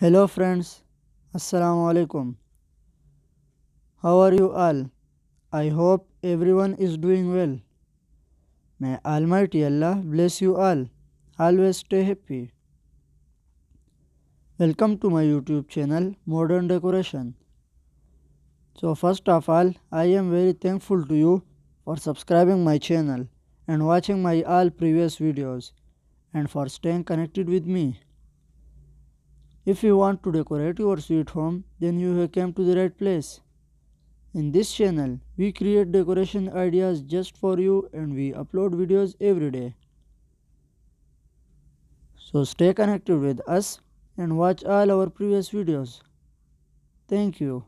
Hello friends, Assalamu alaikum. How are you all? I hope everyone is doing well. May Almighty Allah bless you all. Always stay happy. Welcome to my YouTube channel Modern Decoration. So first of all, I am very thankful to you for subscribing my channel and watching my all previous videos and for staying connected with me. If you want to decorate your sweet home, then you have come to the right place. In this channel, we create decoration ideas just for you and we upload videos every day. So stay connected with us and watch all our previous videos. Thank you.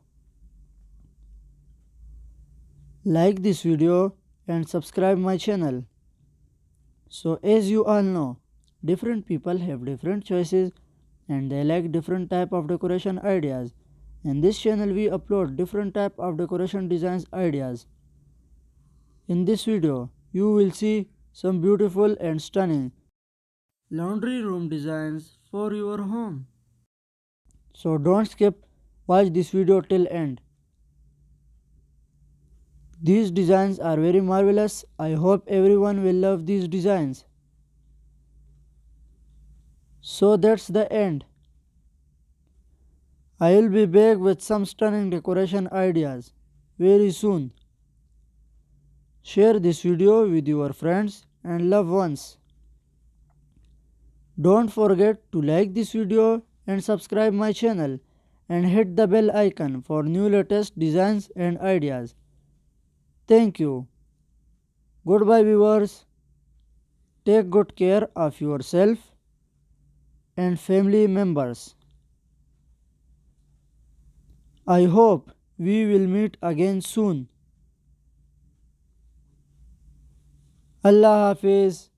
Like this video and subscribe my channel. So as you all know, different people have different choices and they like different type of decoration ideas. In this channel we upload different type of decoration designs ideas. In this video, you will see some beautiful and stunning laundry room designs for your home. So don't skip, watch this video till end. These designs are very marvelous. I hope everyone will love these designs. So that's the end. I will be back with some stunning decoration ideas very soon. Share this video with your friends and loved ones. Don't forget to like this video and subscribe my channel and hit the bell icon for new latest designs and ideas. Thank you. Goodbye viewers. Take good care of yourself and family members. I hope we will meet again soon. Allah Hafiz.